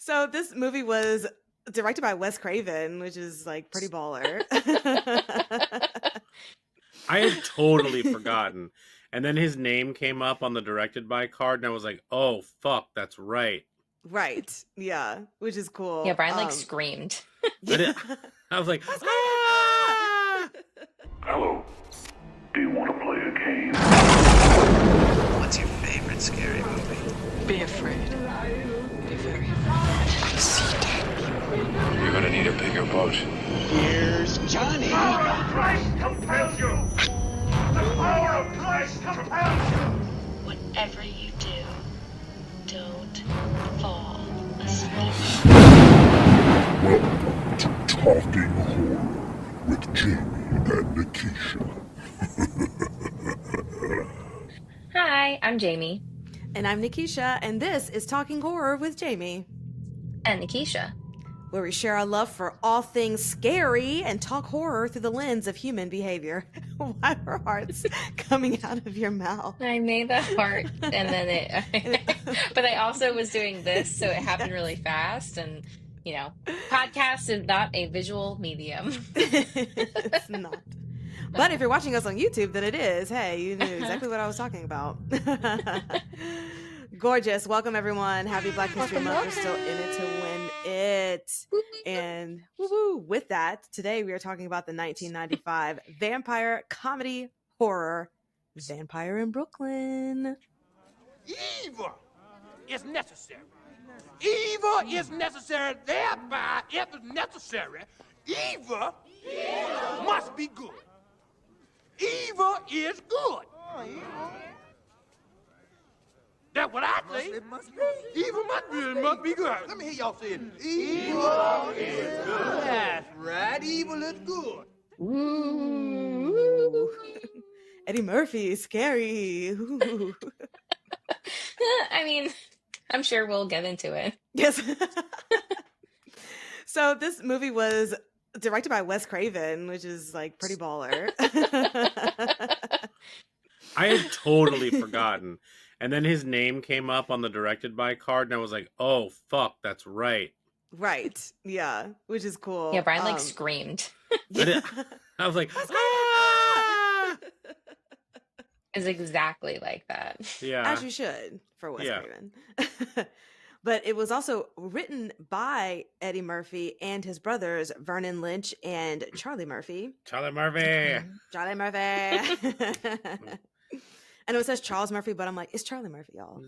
So this movie was directed by Wes Craven, which is like pretty baller. I had totally forgotten. And then his name came up on the directed by card, and I was like, oh, fuck, that's right. Right. Yeah, which is Yeah, cool. Brian like screamed. I, Yeah. did, I was like, Wes ah! Craven! Hello. Do you want to play a game? What's your favorite scary movie? Be afraid. Be very afraid. See dead people. You're gonna need a bigger boat. Here's Johnny. The power of Christ compels you! The power of Christ compels you! Whatever you do, don't fall asleep. Welcome to Talking Horror with Jamie and Nikisha. Hi, I'm Jamie. And I'm Nikisha, and this is Talking Horror with Jamie, And Nikisha. where we share our love for all things scary and talk horror through the lens of human behavior. Why are hearts coming out of your mouth? I made the heart and then it but I also was doing this, so it happened really fast. And podcast is not a visual medium. It's not. But if you're watching us on YouTube, then it is. Hey, you knew exactly what I was talking about. Gorgeous. Welcome, everyone. Happy Black History Month. We're still in it to win it. And woo-hoo, with that, today we are talking about the 1995 vampire comedy horror, Vampire in Brooklyn. Evil is necessary. Evil is necessary. Thereby, if it's necessary, evil must be good. Evil is good. That's what I think. It must be. Evil must be good. Let me hear y'all say it. Evil is good. That's right. Evil is good. Ooh. Eddie Murphy, scary. Ooh. I mean, I'm sure we'll get into it. Yes. So this movie was directed by Wes Craven, which is like pretty baller. I had totally forgotten. And then his name came up on the directed by card, and I was like, oh, fuck, that's right. Right. Yeah, which is cool. Yeah, Brian like screamed. I was like, ah! Is exactly like that. Yeah. As you should for Wes Craven. But it was also written by Eddie Murphy and his brothers, Vernon Lynch and Charlie Murphy. Charlie Murphy. Charlie Murphy. I know it says Charles Murphy, but I'm like, it's Charlie Murphy, y'all.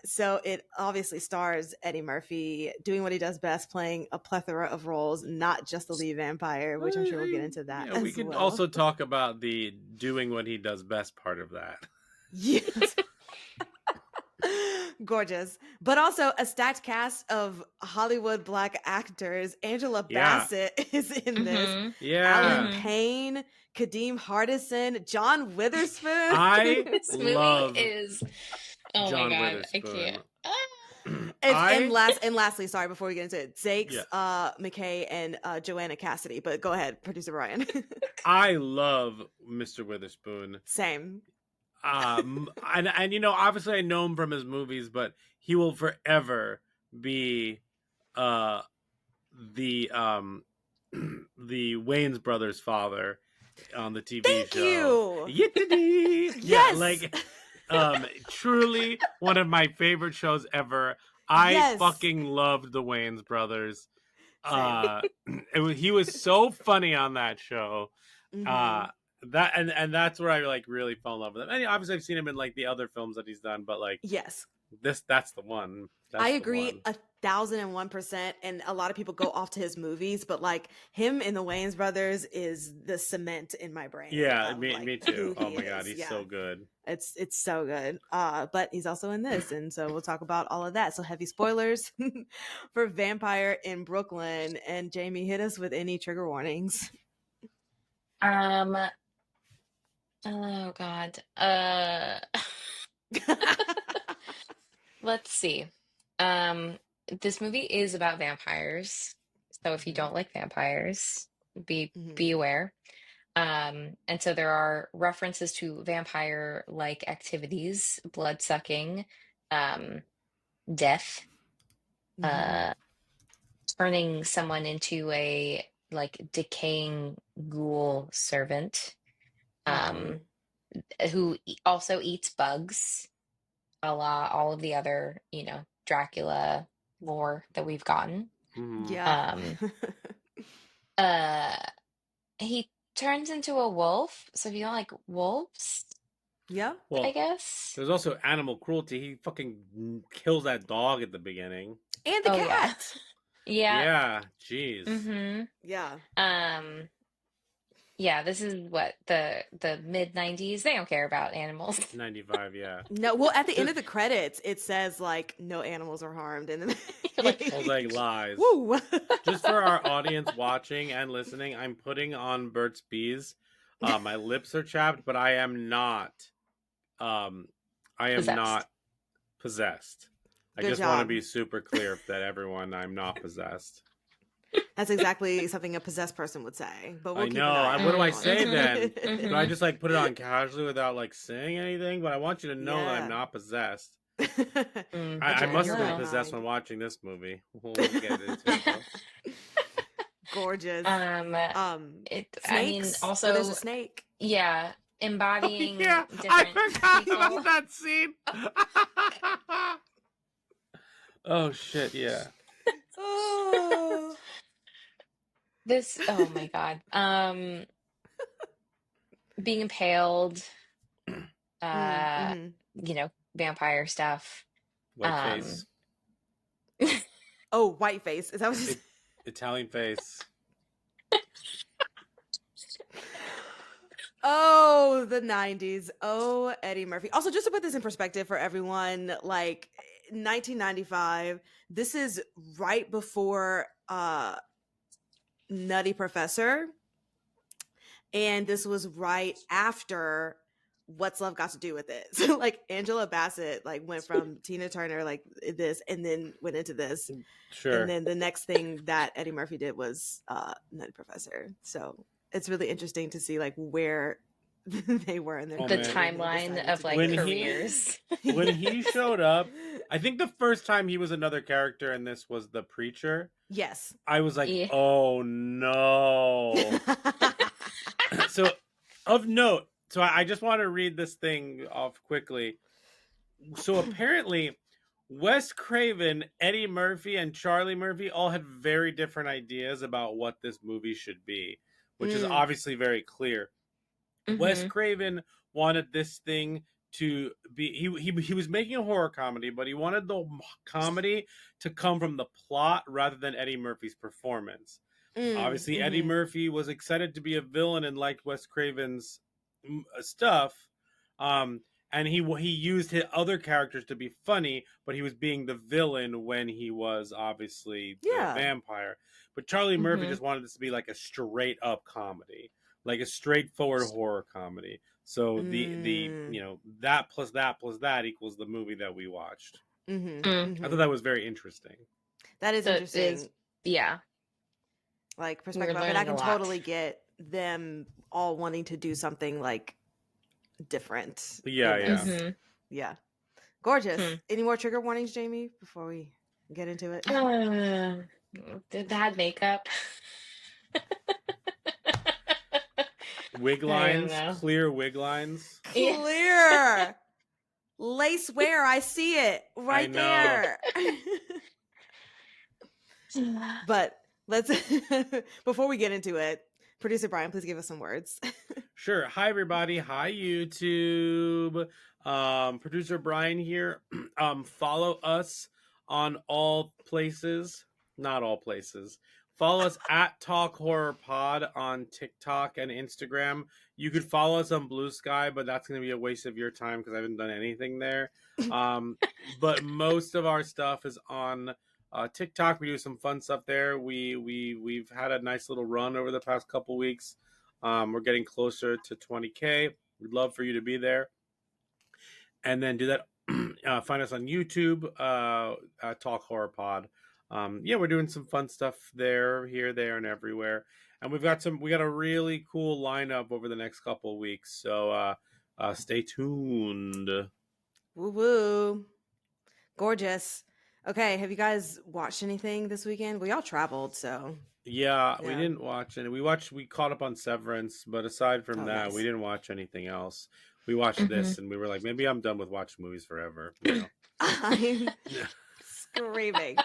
So it obviously stars Eddie Murphy doing what he does best, playing a plethora of roles, not just the lead vampire, which I'm sure we'll get into that. Yeah, we could also talk about the doing what he does best part of that. Yes. Gorgeous. But also a stacked cast of Hollywood Black actors. Angela Bassett is in this. Yeah. Alan Payne, Kadeem Hardison, John Witherspoon. This movie is John my god, Witherspoon. I can't. And lastly, sorry, before we get into it, Zakes, McKay, and Joanna Cassidy. But go ahead, producer Brian. I love Mr. Witherspoon. Same. And obviously I know him from his movies, but he will forever be the Wayans brothers' father on the TV Thank show. You. Yes. Truly one of my favorite shows ever. I fucking loved the Wayans brothers. He was so funny on that show. Mm-hmm. That and that's where I like really fell in love with him. And obviously I've seen him in like the other films that he's done, but like that's the one. I agree 1,001%. And a lot of people go off to his movies, but like him in the Wayans brothers is the cement in my brain. Yeah, me too. Oh my god, he's so good. It's so good. But he's also in this, and so we'll talk about all of that. So heavy spoilers for Vampire in Brooklyn. And Jamie, hit us with any trigger warnings. Oh god. Let's see. This movie is about vampires. So if you don't like vampires, be aware. And so there are references to vampire-like activities, blood sucking, death, turning someone into a like decaying ghoul servant, who also eats bugs, a la all of the other, Dracula lore that we've gotten. Yeah. He turns into a wolf, so if you don't like wolves, yeah, well, I guess. There's also animal cruelty. He fucking kills that dog at the beginning. And the cat. Yeah. Yeah, jeez. Mm-hmm. Yeah. Yeah, this is what the mid 90s. They don't care about animals. 95, yeah. No, well, at the end of the credits, it says like no animals are harmed, and I was like lies. Woo! Just for our audience watching and listening, I'm putting on Burt's Bees. My lips are chapped, but I am not. Not possessed. I just want to be super clear that I'm not possessed. That's exactly something a possessed person would say. But we'll keep an eye on What do I say it. then? Do I just like put it on casually without like saying anything? But I want you to know that I'm not possessed. I must have been possessed when watching this movie. We'll get into it though. Gorgeous. Snakes. I mean, also there's a snake. Yeah, embodying. I forgot about that scene. Oh shit! Yeah. Oh. Oh my god. Being impaled. Vampire stuff. White face. Oh, white face. Is that what Italian face. Oh, the 90s. Oh, Eddie Murphy. Also, just to put this in perspective for everyone, like 1995, this is right before Nutty Professor. And this was right after What's Love Got to Do with It? So like Angela Bassett like went from Tina Turner like this and then went into this. Sure. And then the next thing that Eddie Murphy did was Nutty Professor. So it's really interesting to see like where they were in their timeline of like careers. When he showed up, I think the first time he was another character in this was the preacher. Yes. I was like, oh no. So of note, so I just want to read this thing off quickly. So apparently Wes Craven, Eddie Murphy, and Charlie Murphy all had very different ideas about what this movie should be, which is obviously very clear. Mm-hmm. Wes Craven wanted this thing to be, he was making a horror comedy, but he wanted the comedy to come from the plot rather than Eddie Murphy's performance. Obviously, Eddie Murphy was excited to be a villain and liked Wes Craven's stuff. And he used his other characters to be funny, but he was being the villain when he was obviously the vampire. But Charlie Murphy just wanted this to be like a straight up comedy, like a straightforward horror comedy. So that plus that plus that equals the movie that we watched. I thought that was very interesting. That is interesting. Yeah. Like perspective of it, I can totally get them all wanting to do something like different. Yeah. Yeah. Gorgeous. Any more trigger warnings, Jamie, before we get into it? Bad makeup. Wig lines, clear wig lines. Clear. Lace wear, I see it right there. But let's before we get into it, producer Brian, please give us some words. Sure. Hi everybody. Hi YouTube. Producer Brian here. Follow us on all places. Not all places. Follow us at Talk Horror Pod on TikTok and Instagram. You could follow us on Blue Sky, but that's going to be a waste of your time because I haven't done anything there. But most of our stuff is on TikTok. We do some fun stuff there. We've had a nice little run over the past couple weeks. We're getting closer to 20K. We'd love for you to be there. And then do that. Find us on YouTube, Talk Horror Pod. We're doing some fun stuff there, here, there, and everywhere. And we got a really cool lineup over the next couple of weeks. So stay tuned. Woo woo. Gorgeous. Okay, have you guys watched anything this weekend? We all traveled, so Yeah, we didn't watch any. We caught up on Severance, but aside from that, nice. we didn't watch anything else. We watched this, and we were like, maybe I'm done with watching movies forever. You know, I'm screaming.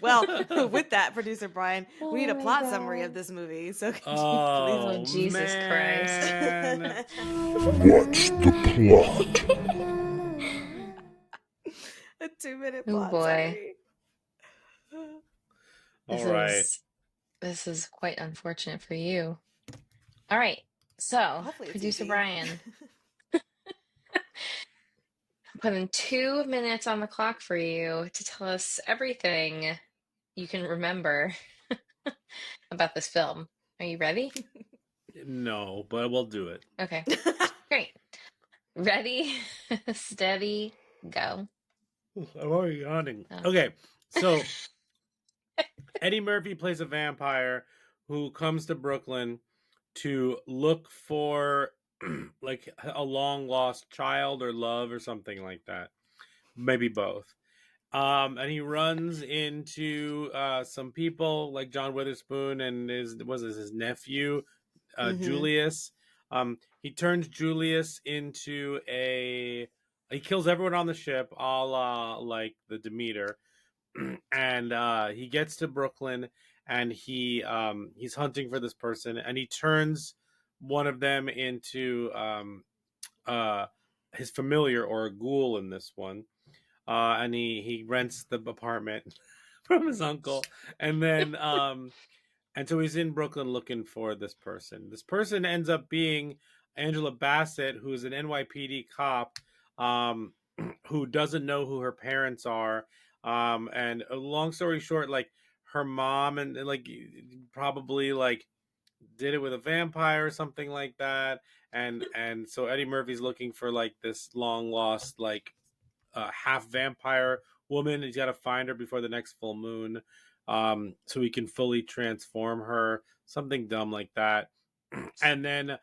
Well, with that, producer Brian, we need a plot summary of this movie. So could you oh, please? Jesus man. What's the plot? A 2-minute Oh plot boy. summary. This is quite unfortunate for you. All right. So, Hopefully it's producer easy. Brian, putting 2 minutes on the clock for you to tell us everything you can remember about this film. Are you ready? No, but we'll do it. Okay. Great. Ready, steady, go. I'm already yawning. Oh. Okay, so Eddie Murphy plays a vampire who comes to Brooklyn to look for like a long lost child or love or something like that. Maybe both. And he runs into some people like John Witherspoon and his nephew, Julius. He turns Julius into he kills everyone on the ship, a la like the Demeter. And he gets to Brooklyn and he's hunting for this person, and he turns one of them into his familiar, or a ghoul in this one. And he rents the apartment from his uncle, and then and so he's in Brooklyn looking for this person. This person ends up being Angela Bassett, who's an NYPD cop, who doesn't know who her parents are. And a long story short, like her mom and like probably like did it with a vampire or something like that. And so Eddie Murphy's looking for like this long lost like half vampire woman. He's got to find her before the next full moon, so he can fully transform her. Something dumb like that. And then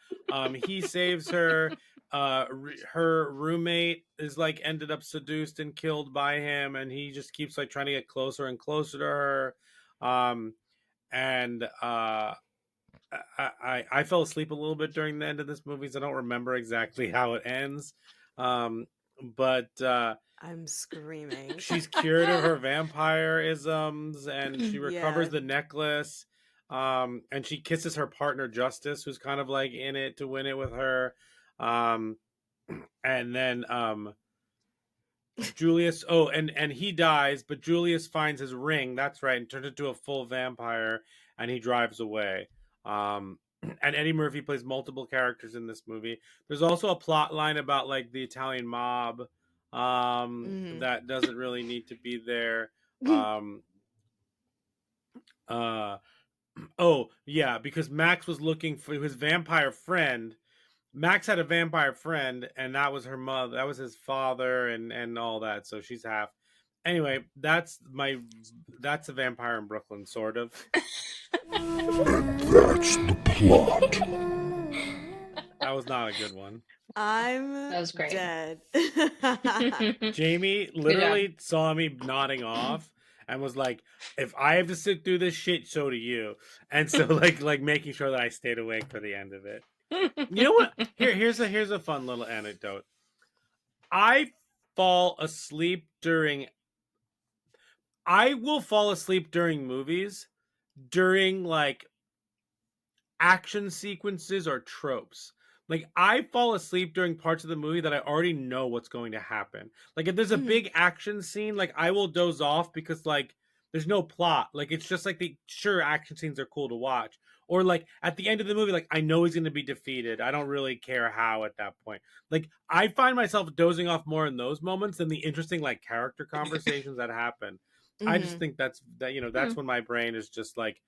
he saves her. Her roommate is like ended up seduced and killed by him, and he just keeps like trying to get closer and closer to her. And I fell asleep a little bit during the end of this movie, so I don't remember exactly how it ends. But I'm screaming. She's cured of her vampireisms, and she recovers the necklace. And she kisses her partner Justice, who's kind of like in it to win it with her. And then Julius, and he dies, but Julius finds his ring, that's right, and turns into a full vampire, and he drives away. And Eddie Murphy plays multiple characters in this movie. There's also a plot line about like the Italian mob that doesn't really need to be there. Oh yeah, because Max was looking for his vampire friend. Max had a vampire friend, and that was her mother. That was his father, and all that. So she's half. Anyway, that's a vampire in Brooklyn, sort of. And that's the plot. That was not a good one. That was great. Dead. Jamie literally saw me nodding off and was like, "If I have to sit through this shit, so do you." And so like making sure that I stayed awake for the end of it. You know what? Here's a fun little anecdote. I will fall asleep during movies during like action sequences or tropes. Like I fall asleep during parts of the movie that I already know what's going to happen. Like if there's a big action scene, like I will doze off because like there's no plot. Like it's just like action scenes are cool to watch. Or like at the end of the movie, like I know he's going to be defeated. I don't really care how at that point. Like I find myself dozing off more in those moments than the interesting like character conversations that happen. I just think that's when my brain is just like,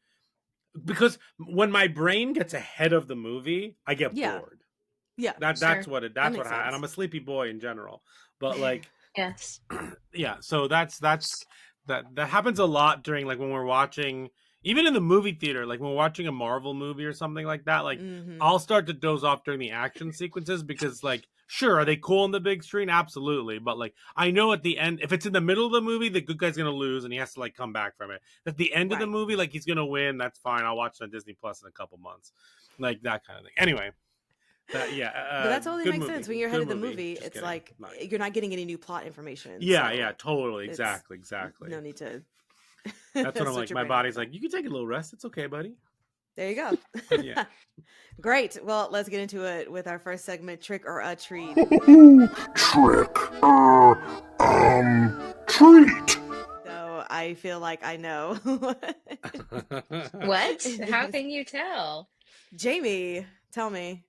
because when my brain gets ahead of the movie, I get bored. Yeah, that's what happens. And I'm a sleepy boy in general, but like, yes, yeah. So that happens a lot during like when we're watching, even in the movie theater, like when we're watching a Marvel movie or something like that. Like I'll start to doze off during the action sequences because like Sure, are they cool on the big screen? Absolutely. But like, I know at the end, if it's in the middle of the movie, the good guy's gonna lose and he has to like come back from it. At the end of the movie, like he's gonna win. That's fine. I'll watch it on Disney Plus in a couple months, like that kind of thing. Anyway, but that totally makes sense when you're ahead of the movie. Just it's kidding. like you're not getting any new plot information. Yeah, totally, exactly. No need to. That's what I'm like. My body's like, you can take a little rest. It's okay, buddy. There you go. Yeah. Great. Well, let's get into it with our first segment, Trick or a Treat. Trick. Treat. So I feel like I know. What? How can you tell? Jamie, tell me.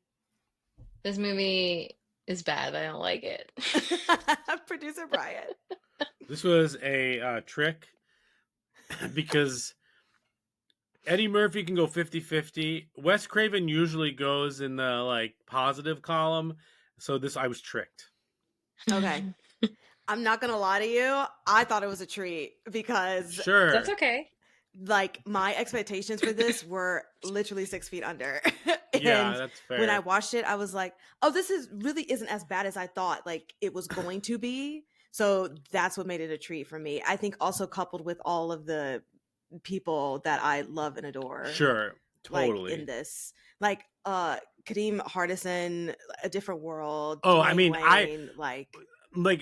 This movie is bad. I don't like it. Producer Brian. This was a trick because Eddie Murphy can go 50-50. Wes Craven usually goes in the like positive column. So I was tricked. Okay. I'm not going to lie to you. I thought it was a treat because sure, that's okay. Like my expectations for this were literally 6 feet under. Yeah, that's fair. When I watched it, I was like, oh, this really isn't as bad as I thought like it was going to be. So that's what made it a treat for me. I think also coupled with all of the people that I love and adore. Sure, totally. Like in this, like Kadeem Hardison, A Different World. Oh, Dwayne I mean, Wayne, like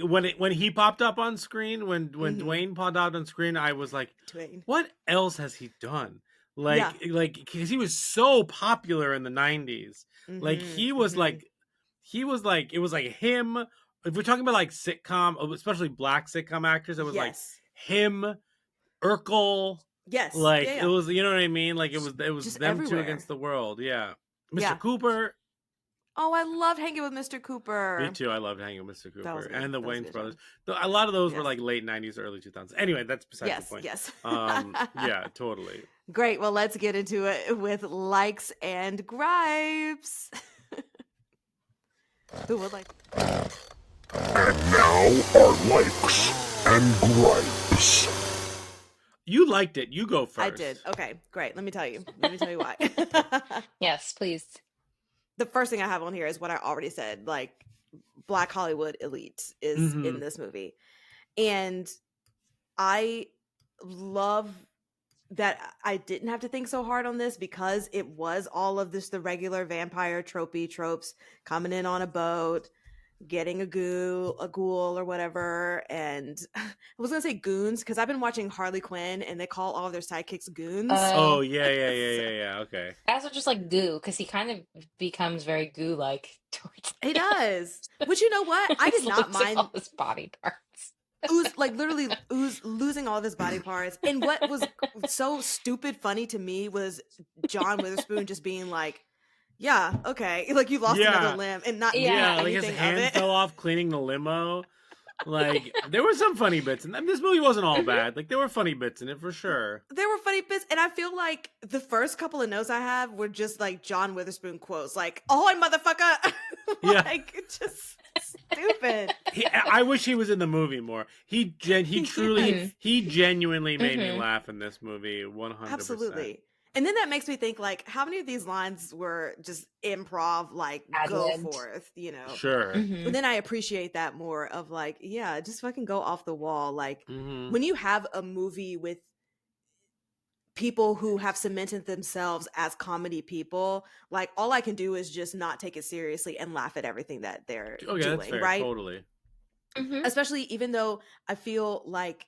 when he popped up on screen, when Dwayne popped out on screen, I was like, Dwayne. What else has he done? Like because he was so popular in the 90s. Like he was like it was like him. If we're talking about like sitcom, especially black sitcom actors, it was like him, Urkel. Yes. Like it was, you know what I mean? Like it was just them everywhere. two against the world. Yeah. Mr. Cooper. Oh, I loved hanging with Mr. Cooper. Me too. I loved hanging with Mr. Cooper and the Wayans brothers. A lot of those were like late 90s, early 2000s. Anyway, that's besides the point. Yes. Yeah, totally. Great. Well, let's get into it with likes and gripes. Who would like? And now our likes and gripes. You liked it. You go first. I did. Okay, great. Let me tell you why. Yes, please. The first thing I have on here is what I already said. Like, Black Hollywood elite is in this movie. And I love that I didn't have to think so hard on this because it was all of this, the regular vampire tropes coming in on a boat, getting a ghoul or whatever. And I was gonna say goons because I've been watching Harley Quinn and they call all of their sidekicks goons. Oh yeah. Okay. That's just like goo because he kind of becomes very goo like. He does. But you know what? I did not mind all his body parts. Losing all of his body parts. And what was so stupid funny to me was John Witherspoon just being like, yeah, okay. Like you lost another limb and not doing anything like his hand of it. fell off cleaning the limo. Like there were some funny bits, and this movie wasn't all bad. Like there were funny bits in it for sure. There were funny bits, and I feel like the first couple of notes I have were just like John Witherspoon quotes, like "Oh, motherfucker," like just stupid. I wish he was in the movie more. He genuinely made me laugh in this movie. 100%. Absolutely. And then that makes me think, like, how many of these lines were just improv, like, Ad-libbed. go forth, you know? Sure. But then I appreciate that more of, like, yeah, just fucking go off the wall. Like, when you have a movie with people who have cemented themselves as comedy people, like, all I can do is just not take it seriously and laugh at everything that they're doing, that's fair, right? Totally. Especially even though I feel like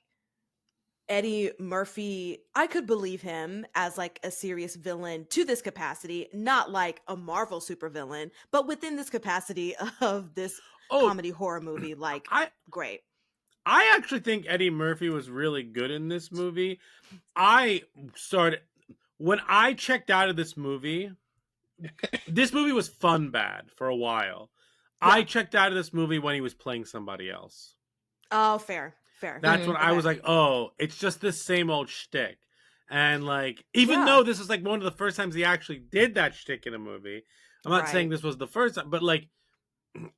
Eddie Murphy, I could believe him as like a serious villain to this capacity, not like a Marvel supervillain, but within this capacity of this comedy horror movie, like great. I actually think Eddie Murphy was really good in this movie. When I checked out of this movie was fun bad for a while. Yeah. I checked out of this movie when he was playing somebody else. Oh, fair. That's when I was like, oh, it's just this same old shtick. And like, even though this is like one of the first times he actually did that shtick in a movie, I'm not saying this was the first time, but like,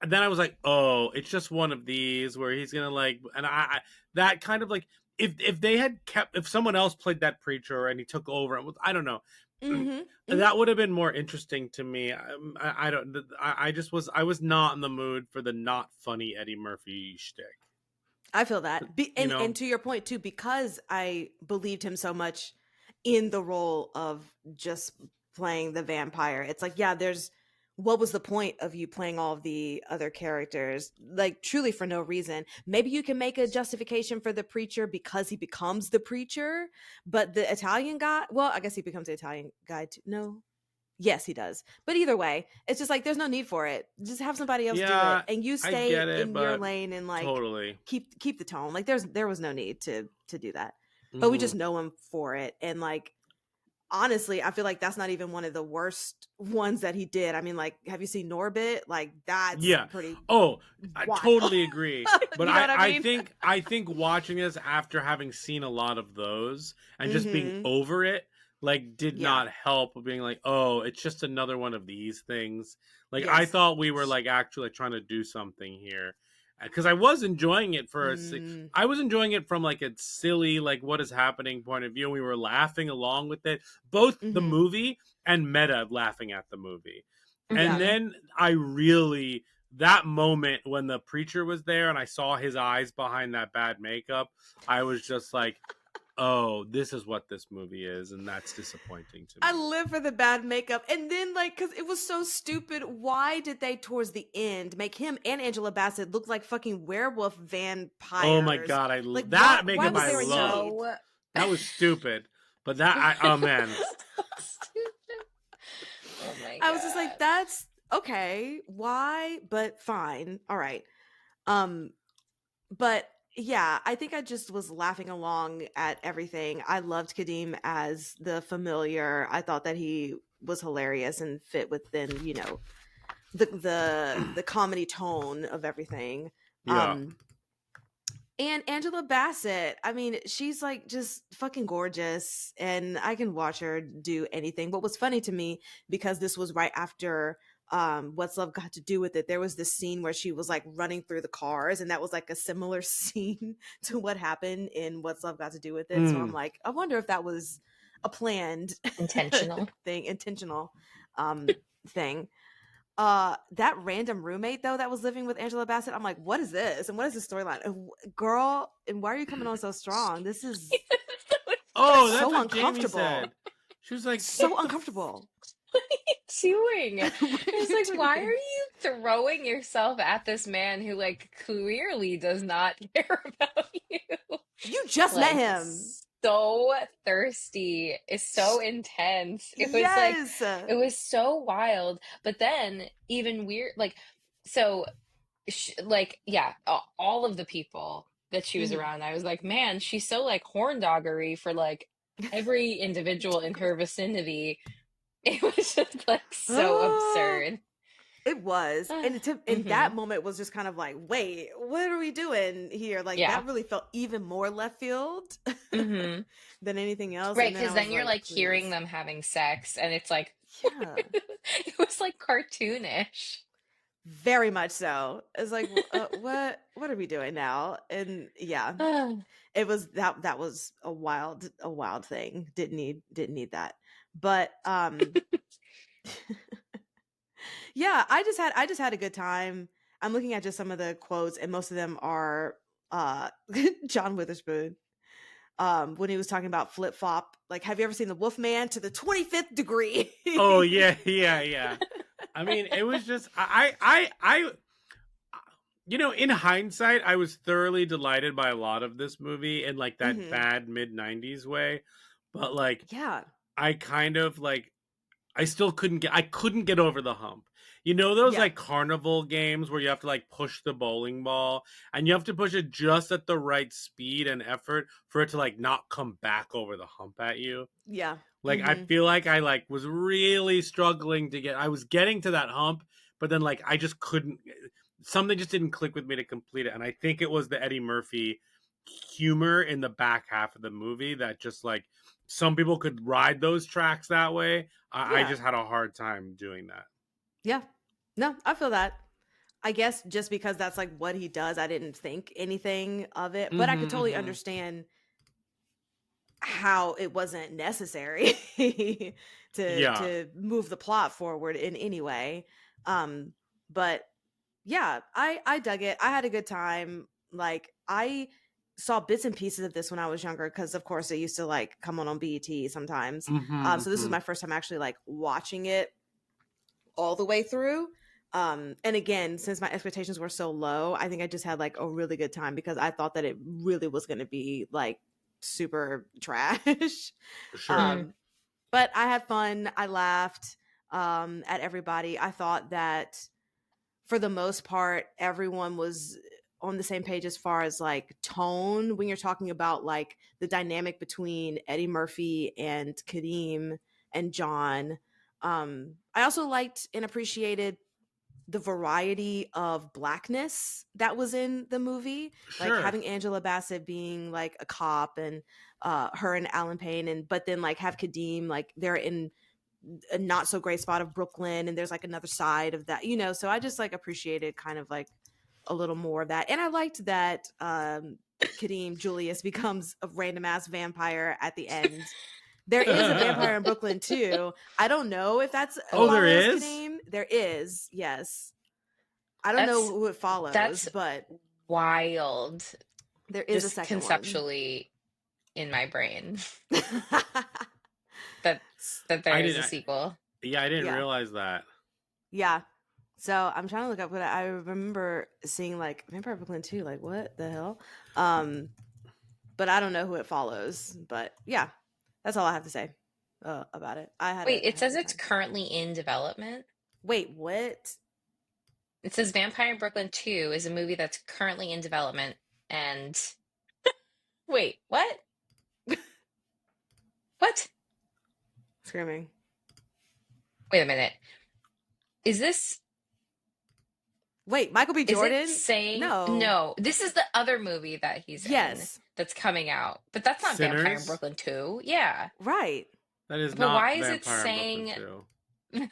then I was like, oh, it's just one of these where he's gonna like, and I that kind of like, if they had kept, if someone else played that preacher and he took over, I don't know. Mm-hmm. That would have been more interesting to me. I was not in the mood for the not funny Eddie Murphy shtick. I feel that. And to your point too, because I believed him so much in the role of just playing the vampire. It's like, yeah, what was the point of you playing all of the other characters, like truly for no reason? Maybe you can make a justification for the preacher because he becomes the preacher, but the Italian guy, well, I guess he becomes the Italian guy too. No. Yes, he does. But either way, it's just like there's no need for it. Just have somebody else do it, and you stay in your lane and like totally keep the tone. Like there was no need to do that. But we just know him for it, and like honestly, I feel like that's not even one of the worst ones that he did. I mean, like, have you seen Norbit? Like, that's pretty. Oh, I totally agree. But You know what I mean? I think watching this after having seen a lot of those and just being over it, like, did not help being like, oh, it's just another one of these things. Like, I thought we were like actually trying to do something here. Because I was enjoying it I was enjoying it from like a silly, like what is happening point of view. We were laughing along with it, both the movie and meta laughing at the movie. And then that moment when the preacher was there and I saw his eyes behind that bad makeup, I was just like, oh, this is what this movie is, and that's disappointing to me. I live for the bad makeup. And then, like, because it was so stupid, why did they, towards the end, make him and Angela Bassett look like fucking werewolf vampires? Oh my god, that makeup I love. That was stupid. But oh man. Stupid. Oh my god. I was just like, that's okay. Why? But fine. All right. But yeah, I think I just was laughing along at everything. I loved Kadeem as the familiar. I thought that he was hilarious and fit within, the comedy tone of everything. Yeah. And Angela Bassett, I mean, she's like just fucking gorgeous, and I can watch her do anything. What was funny to me, because this was right after What's Love Got to Do with It, there was this scene where she was like running through the cars, and that was like a similar scene to what happened in What's Love Got to Do with It. So I'm like, I wonder if that was a planned intentional thing. That random roommate though that was living with Angela Bassett, I'm like, what is this? And what is the storyline? Girl, and why are you coming on so strong? This is that's so what uncomfortable. Jamie said. She was like, so uncomfortable. What are you doing? It's like, why are you throwing yourself at this man who like clearly does not care about you? You just met him. So thirsty. It's so intense. It was like, it was so wild. But then even weird, like, so all of the people that she was around, I was like, man, she's so like horn doggery for like every individual in her vicinity. It was just like so absurd. It was. And in that moment was just kind of like, wait, what are we doing here? Like that really felt even more left field than anything else. Right, because then you're like hearing them having sex, and it's like, it was like cartoonish. Very much so. It's like, what are we doing now? And it was that was a wild thing. Didn't need that. But yeah, I just had a good time. I'm looking at just some of the quotes, and most of them are John Witherspoon. When he was talking about flip flop, like, have you ever seen The Wolfman to the 25th degree? Oh yeah. I mean, it was just I in hindsight, I was thoroughly delighted by a lot of this movie in like that bad mid-90s way, but like I kind of like I couldn't get over the hump. Those like carnival games where you have to like push the bowling ball and you have to push it just at the right speed and effort for it to like not come back over the hump at you. Yeah. Like I feel like I like was really struggling I was getting to that hump, but then like I just couldn't, something just didn't click with me to complete it. And I think it was the Eddie Murphy humor in the back half of the movie that just like some people could ride those tracks that way. I just had a hard time doing that. Yeah. No, I feel that. I guess just because that's like what he does, I didn't think anything of it. But I could totally understand how it wasn't necessary Yeah. to move the plot forward in any way. But yeah, I dug it. I had a good time. Like, I saw bits and pieces of this when I was younger because of course it used to like come on BET sometimes. So this was my first time actually like watching it all the way through. And again, since my expectations were so low, I think I just had like a really good time because I thought that it really was going to be like super trash. Sure. But I had fun. I laughed at everybody. I thought that for the most part, everyone was on the same page as far as like tone when you're talking about like the dynamic between Eddie Murphy and Kadeem and John. I also liked and appreciated the variety of blackness that was in the movie. Sure. Like having Angela Bassett being like a cop and her and Alan Payne, and but then like have Kadeem like they're in a not so great spot of Brooklyn and there's like another side of that, you know. So I just like appreciated kind of like a little more of that. And I liked that Kadeem Julius becomes a random ass vampire at the end. There is a vampire in Brooklyn too. I don't know if that's there is? Kadeem. There is, yes. I don't know who it follows, but wild. There is just a second conceptually in my brain. that there is a sequel. Yeah, I didn't realize that. Yeah. So I'm trying to look up what I remember seeing like Vampire Brooklyn 2, like what the hell? But I don't know who it follows. But yeah, that's all I have to say about it. It says it's currently in development. Wait, what? It says Vampire Brooklyn 2 is a movie that's currently in development and wait, what? What? Screaming. Wait a minute. Is this Michael B. Jordan? No. This is the other movie that he's in that's coming out. But that's not Sinners? Vampire in Brooklyn 2. Yeah. Right. That is but not why is Vampire it saying in Brooklyn 2.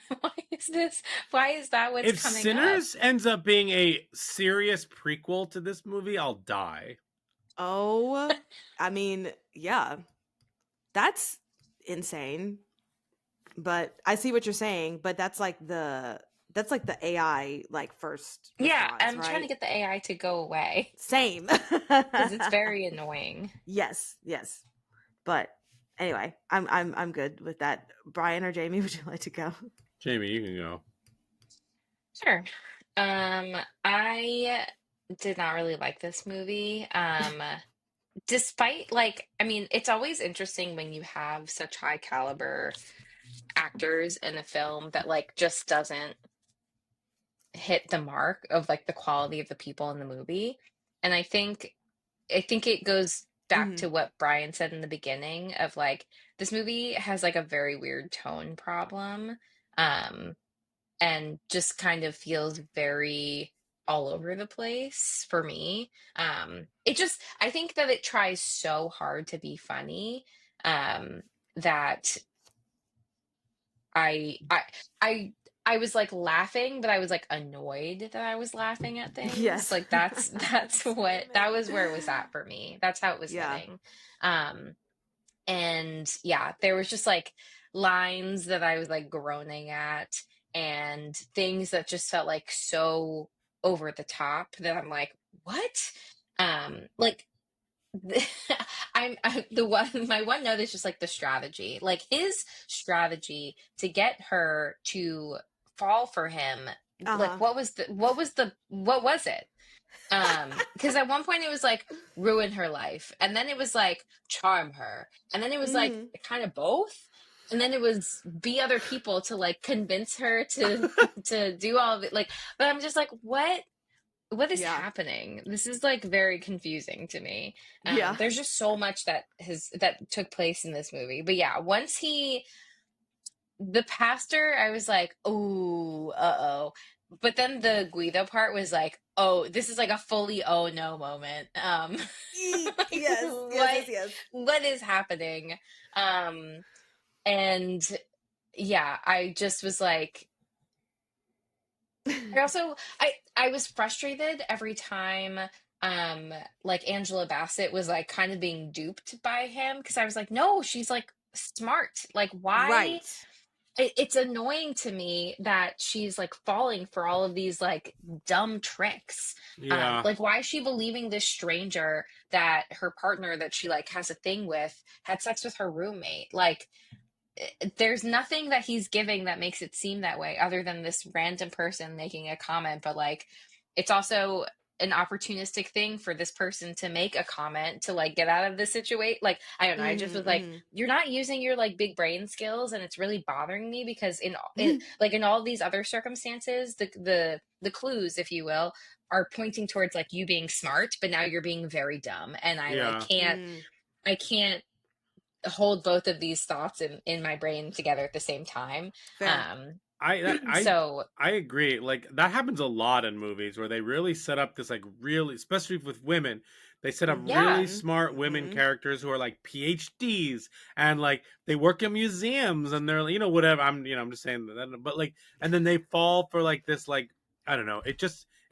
Why is that what's if coming Sinners up? ends up being a serious prequel to this movie, I'll die. Oh, I mean, yeah. That's insane. But I see what you're saying, but that's like the AI like first response, I'm right? trying to get the AI to go away. Same. Because it's very annoying. Yes. But anyway, I'm good with that. Brian or Jamie, would you like to go? Jamie, you can go. Sure. I did not really like this movie. Despite it's always interesting when you have such high caliber actors in a film that like just doesn't hit the mark of like the quality of the people in the movie. And I think it goes back to what Brian said in the beginning of like this movie has like a very weird tone problem. And just kind of feels very all over the place for me. I think that it tries so hard to be funny that I was like laughing, but I was like annoyed that I was laughing at things. Yes. Like that was where it was at for me. That's how it was hitting. And yeah, there was just like lines that I was like groaning at and things that just felt like so over the top that I'm like, what? My one note is just like the strategy, like his strategy to get her to fall for him. Like what was it? Because at one point it was like ruin her life, and then it was like charm her, and then it was like kind of both, and then it was be other people to like convince her to do all of it. Like, but I'm just like, what is happening? This is like very confusing to me. There's just so much that took place in this movie. But yeah, once the pastor, I was like, oh, uh-oh. But then the Guido part was like, oh, this is like a fully oh no moment. Yes. What is happening? And yeah, I just was like, I was frustrated every time like Angela Bassett was like kind of being duped by him, because I was like, no, she's like smart. Like, why? Right. It's annoying to me that she's like falling for all of these like dumb tricks. Yeah. Like, why is she believing this stranger that her partner that she like has a thing with had sex with her roommate? Like, there's nothing that he's giving that makes it seem that way, other than this random person making a comment. But like, it's also an opportunistic thing for this person to make a comment to like get out of this situation. Like, I don't know, I just was like, you're not using your like big brain skills, and it's really bothering me, because in all these other circumstances, the clues, if you will, are pointing towards like you being smart, but now you're being very dumb, and I like can't hold both of these thoughts in my brain together at the same time. So I agree. Like, that happens a lot in movies where they really set up this like really, especially with women, they set up really smart women characters who are like PhDs, and like they work in museums, and they're, you know, whatever. I'm just saying that, but like, and then they fall for like this, like, I don't know.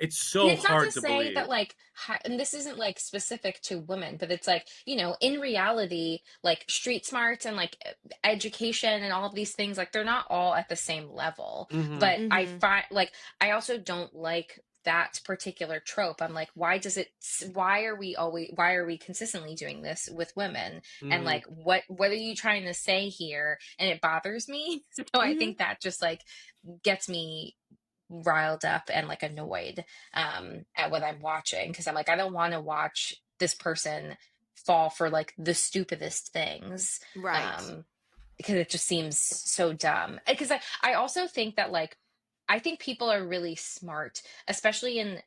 It's so and it's not hard to to say believe that like and this isn't like specific to women, but it's like, you know, in reality, like street smarts and like education and all of these things, like they're not all at the same level. But I find like, I also don't like that particular trope. I'm like, why are we consistently doing this with women? And like, what are you trying to say here? And it bothers me. So I think that just like gets me riled up and like annoyed at what I'm watching, because I'm like, I don't want to watch this person fall for like the stupidest things, Right. because it just seems so dumb. Because I also think that like, I think people are really smart, especially in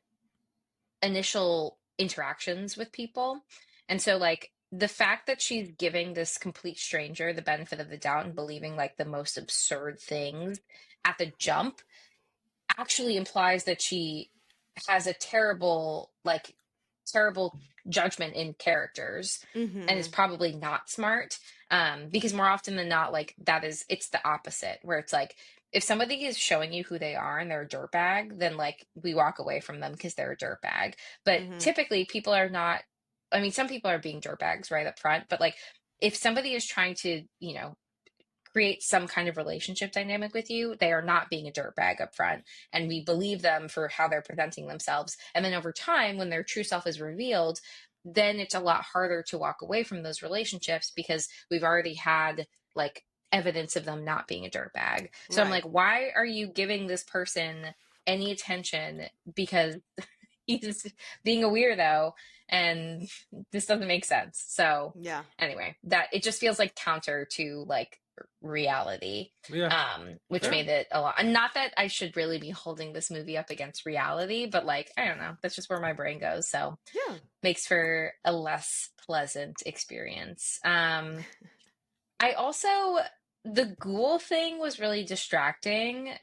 initial interactions with people. And so like, the fact that she's giving this complete stranger the benefit of the doubt and believing like the most absurd things at the jump actually implies that she has a terrible judgment in characters, and is probably not smart, because more often than not, like, it's the opposite, where it's like, if somebody is showing you who they are and they're a dirtbag, then like we walk away from them because they're a dirtbag. But typically people are not. I mean, some people are being dirtbags right up front, but like, if somebody is trying to, you know, create some kind of relationship dynamic with you, they are not being a dirtbag up front, and we believe them for how they're presenting themselves. And then over time, when their true self is revealed, then it's a lot harder to walk away from those relationships, because we've already had like evidence of them not being a dirtbag. So I'm like, why are you giving this person any attention? Because he's being a weirdo, and this doesn't make sense. So anyway, that it just feels like counter to like reality, which made it a lot. And not that I should really be holding this movie up against reality, but like, I don't know, that's just where my brain goes. So makes for a less pleasant experience. I also, the ghoul thing was really distracting,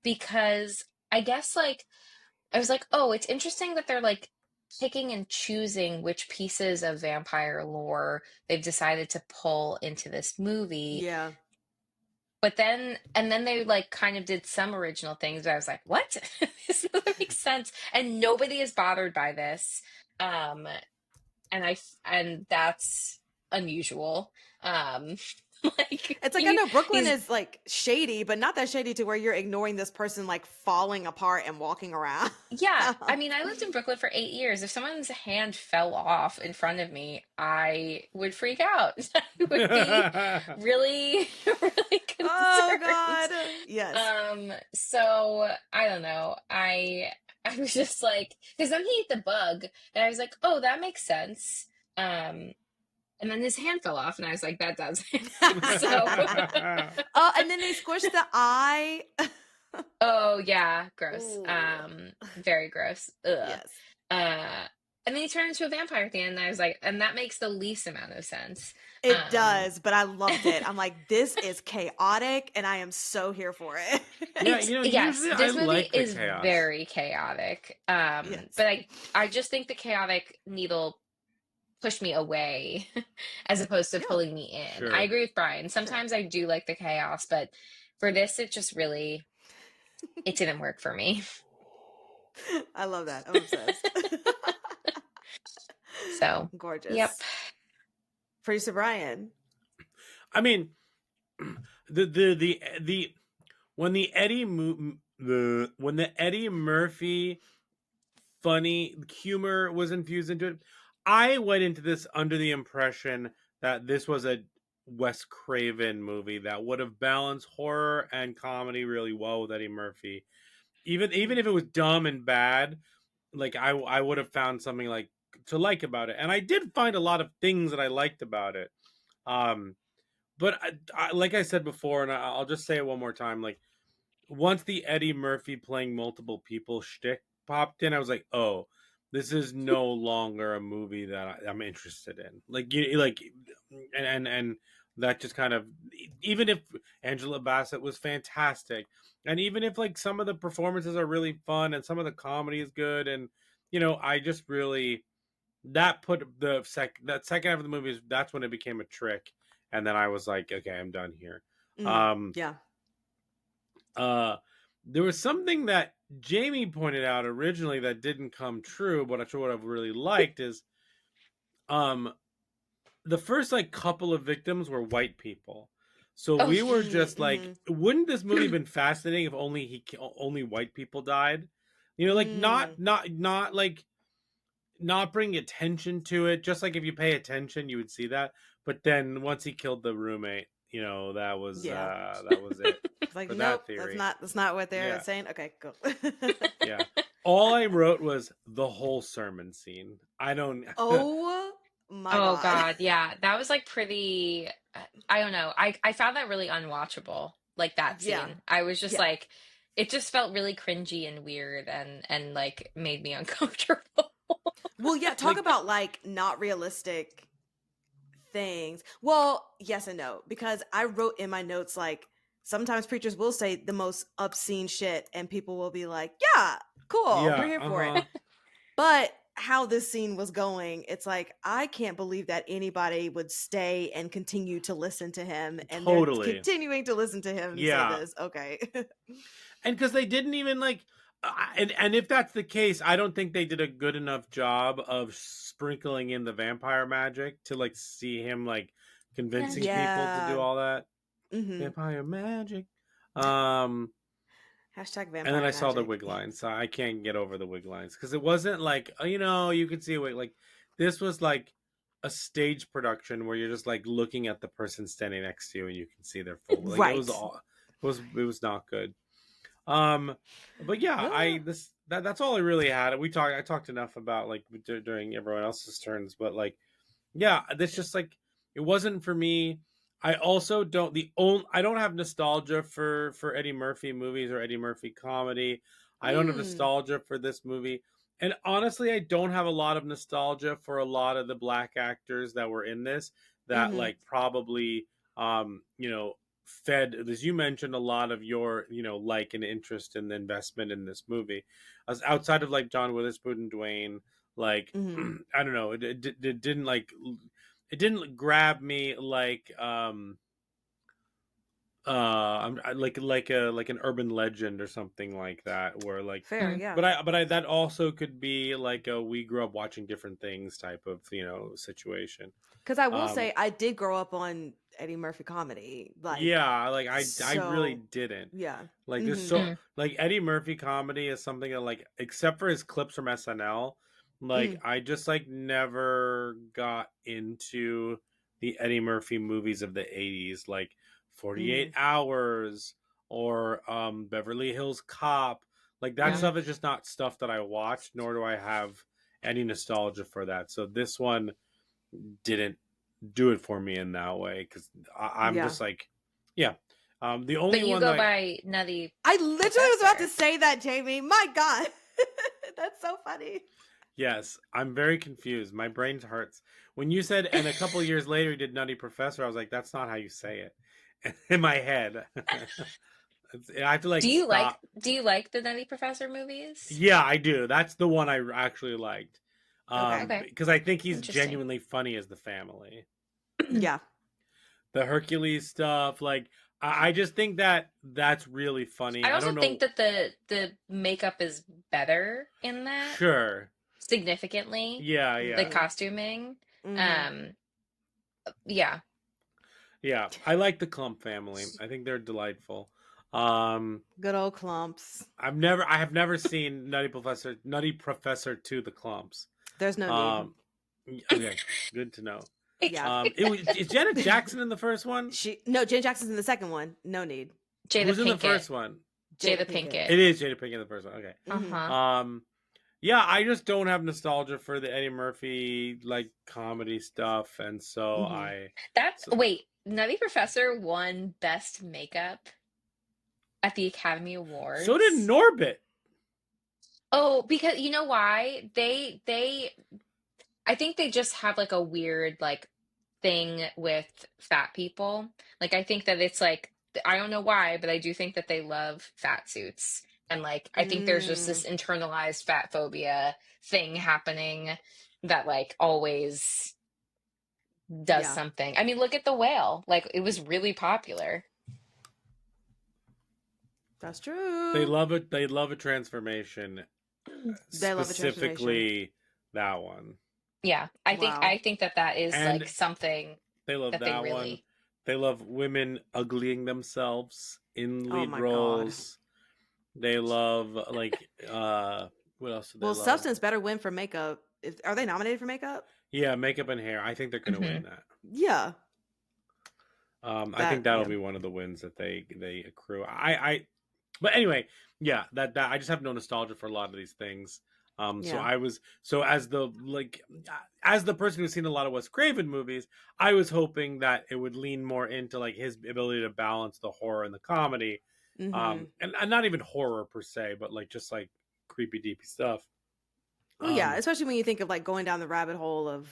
because I guess like, I was like, oh, it's interesting that they're like picking and choosing which pieces of vampire lore they've decided to pull into this movie. Yeah. But then they like kind of did some original things, but I was like, what? This doesn't make sense. And nobody is bothered by this. And that's unusual. Like, it's like, I know Brooklyn is like shady, but not that shady to where you're ignoring this person like falling apart and walking around. Yeah, I mean, I lived in Brooklyn for 8 years. If someone's hand fell off in front of me, I would freak out. I would be really, really concerned. Oh God, yes. So I don't know. I was just like, because then he ate the bug, and I was like, oh, that makes sense. And then his hand fell off, and I was like, that does. Oh, and then they squished the eye. Oh yeah, gross. Ooh. Very gross. Ugh. Yes. And then he turned into a vampire at the end, and I was like, and that makes the least amount of sense. It does, but I loved it. I'm like, this is chaotic, and I am so here for it. Yeah, you know, yes, this movie like is chaos. very chaotic. But I just think the chaotic needle pushed me away as opposed to pulling me in. Sure. I agree with Brian. Sometimes I do like the chaos, but for this, it just really, it didn't work for me. I love that. I'm obsessed. So gorgeous. Yep. Producer Brian. I mean, the when the Eddie Murphy funny humor was infused into it, I went into this under the impression that this was a Wes Craven movie that would have balanced horror and comedy really well with Eddie Murphy. Even if it was dumb and bad, like I would have found something like to like about it, and I did find a lot of things that I liked about it. But like I said before, and I'll just say it one more time, like once the Eddie Murphy playing multiple people shtick popped in, I was like, oh, this is no longer a movie that I'm interested in. Like and that just kind of, even if Angela Bassett was fantastic, and even if like some of the performances are really fun and some of the comedy is good, and I just really that put that second half of the movie, that's when it became a trick, and then I was like, okay, I'm done here. Yeah. There was something that Jamie pointed out originally that didn't come true, but I would have really liked is the first like couple of victims were white people. So we were just like, wouldn't this movie have been fascinating if only white people died? Like not like not bring attention to it. Just like if you pay attention, you would see that. But then once he killed the roommate, that was it. It's like, nope, that's not what they're saying. Okay, cool. Yeah. All I wrote was the whole sermon scene. I don't. Oh my God. Oh God, yeah, that was like pretty. I don't know. I found that really unwatchable. Like that scene. Yeah. I was just like, it just felt really cringy and weird, and like made me uncomfortable. Well, yeah. Talk about like not realistic things. Well, yes and no, because I wrote in my notes like sometimes preachers will say the most obscene shit, and people will be like, "Yeah, cool, we're here for it." But how this scene was going, it's like I can't believe that anybody would stay and continue to listen to him, and they're continuing to listen to him. And say this, okay. And because they didn't even like, and if that's the case, I don't think they did a good enough job of sprinkling in the vampire magic to like see him like convincing people to do all that. Vampire magic. Hashtag vampire. And then I saw the wig lines. So I can't get over the wig lines because it wasn't like you could see a wig. Like this was like a stage production where you're just like looking at the person standing next to you and you can see their full. Like, It was not good. But yeah, that's all I really had. I talked enough about like during everyone else's turns, but like, yeah, this just like it wasn't for me. I also don't have nostalgia for Eddie Murphy movies or Eddie Murphy comedy. I don't have nostalgia for this movie. And honestly, I don't have a lot of nostalgia for a lot of the black actors that were in this that like probably fed, as you mentioned, a lot of your like and interest and investment in this movie. As outside of like John Witherspoon and Dwayne, like I don't know, it didn't like. It didn't grab me like like an urban legend or something like that, where like fair, yeah. But I that also could be like a we grew up watching different things type of situation. Because I will say I did grow up on Eddie Murphy comedy. Like I really didn't. Yeah. Like there's so like Eddie Murphy comedy is something that like except for his clips from SNL. Like I just like never got into the Eddie Murphy movies of the 80s, like 48 Hours or Beverly Hills Cop. Like that stuff is just not stuff that I watched, nor do I have any nostalgia for that. So this one didn't do it for me in that way because I'm just like, the only but you one go by Nutty. I literally was about to say that, Jamie. My God, that's so funny. Yes, I'm very confused. My brain hurts. When you said, and a couple years later he did Nutty Professor, I was like, that's not how you say it. In my head. I have to like Do you stop. like the Nutty Professor movies? Yeah, I do. That's the one I actually liked. Okay. Because I think he's genuinely funny as the family. Yeah. The Hercules stuff, like I just think that's really funny. I also think that the makeup is better in that. Sure. significantly. Yeah, yeah. Like costuming. Yeah. Yeah, I like the Clump family. I think they're delightful. Good old Clumps. I have never seen Nutty Professor to the Clumps. There's no need. Okay, good to know. Yeah. Is Janet Jackson in the first one? Janet Jackson's in the second one. No need. Who's in the first one? Jada Pinkett. It is Jada Pinkett in the first one. Okay. Uh-huh. Yeah, I just don't have nostalgia for the Eddie Murphy like comedy stuff, and so Wait, Nutty Professor won Best Makeup at the Academy Awards. So did Norbit. Oh, because you know why? I think they just have like a weird like thing with fat people. Like I think that it's like, I don't know why, but I do think that they love fat suits. And like I think there's just this internalized fat phobia thing happening that like always does something. I mean, look at The Whale. Like it was really popular. That's true. They love it. They love a transformation. Specifically that one. Yeah, I think that is and like something they love that they really... one. They love women uglying themselves in lead roles. God. They love like what else do they love? Substance better win for makeup. Are they nominated for makeup? Yeah, makeup and hair. I think they're gonna win that. Yeah. I think that'll be one of the wins that they accrue. But anyway, yeah, that I just have no nostalgia for a lot of these things. So as the person who's seen a lot of Wes Craven movies, I was hoping that it would lean more into like his ability to balance the horror and the comedy, and not even horror per se, but like just like creepy, deepy stuff. Well, yeah, especially when you think of like going down the rabbit hole of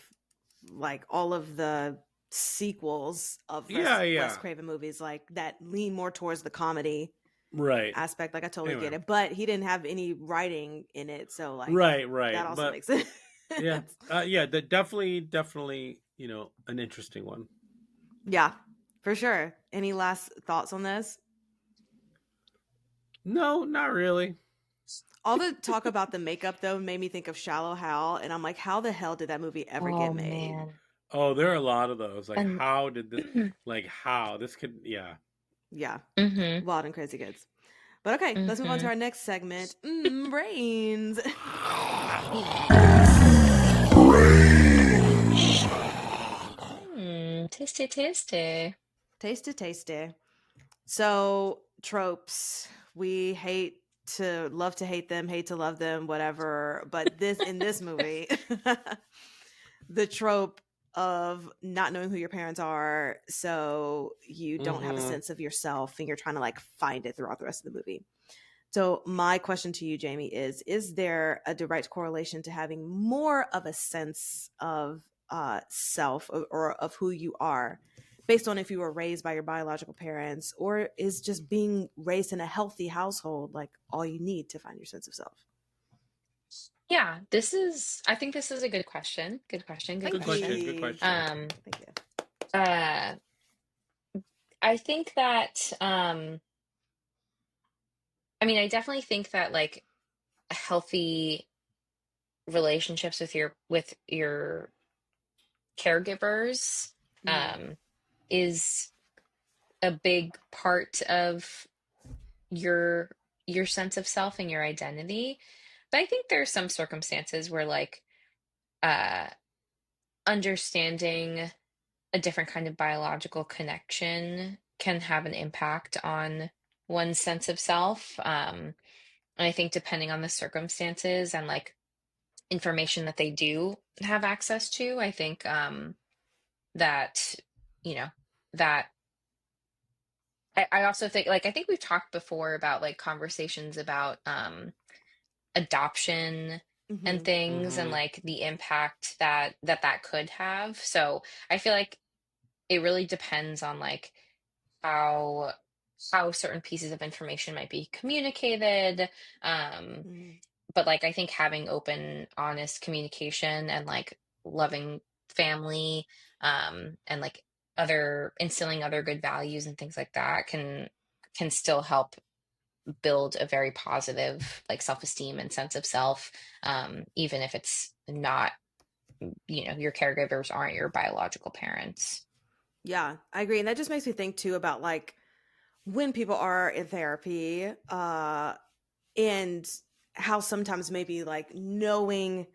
like all of the sequels of Wes Craven movies, like that lean more towards the comedy. Right aspect. Like I totally get it, but he didn't have any writing in it, so like right that also makes it. That definitely an interesting one. Yeah, for sure. Any last thoughts on this? No, not really. All the talk about the makeup though made me think of Shallow Hal, and I'm like, how the hell did that movie ever get made? Man. Oh, there are a lot of those. Like, how did this? Like, how this could? Yeah. Yeah. Wild and crazy kids. But okay, let's move on to our next segment. Brains. Tasty. So tropes. We love to hate them, hate to love them, whatever. But in this movie, the trope of not knowing who your parents are, so you don't have a sense of yourself and you're trying to like find it throughout the rest of the movie. So my question to you, Jamie, is there a direct correlation to having more of a sense of self or of who you are based on if you were raised by your biological parents, or is just being raised in a healthy household like all you need to find your sense of self? Yeah, I think this is a good question. Good question. Good question. Thank you. I think that, I mean, I definitely think that like healthy relationships with your caregivers, is a big part of your sense of self and your identity. But I think there are some circumstances where like understanding a different kind of biological connection can have an impact on one's sense of self. And I think depending on the circumstances and like information that they do have access to, I think that, that I also think like, I think we've talked before about like conversations about adoption and things and like the impact that could have. So I feel like it really depends on like how certain pieces of information might be communicated. But like I think having open, honest communication and like loving family, and like instilling other good values and things like that can still help build a very positive like self-esteem and sense of self, even if it's not, your caregivers aren't your biological parents. Yeah, I agree. And that just makes me think too about like when people are in therapy, and how sometimes maybe like knowing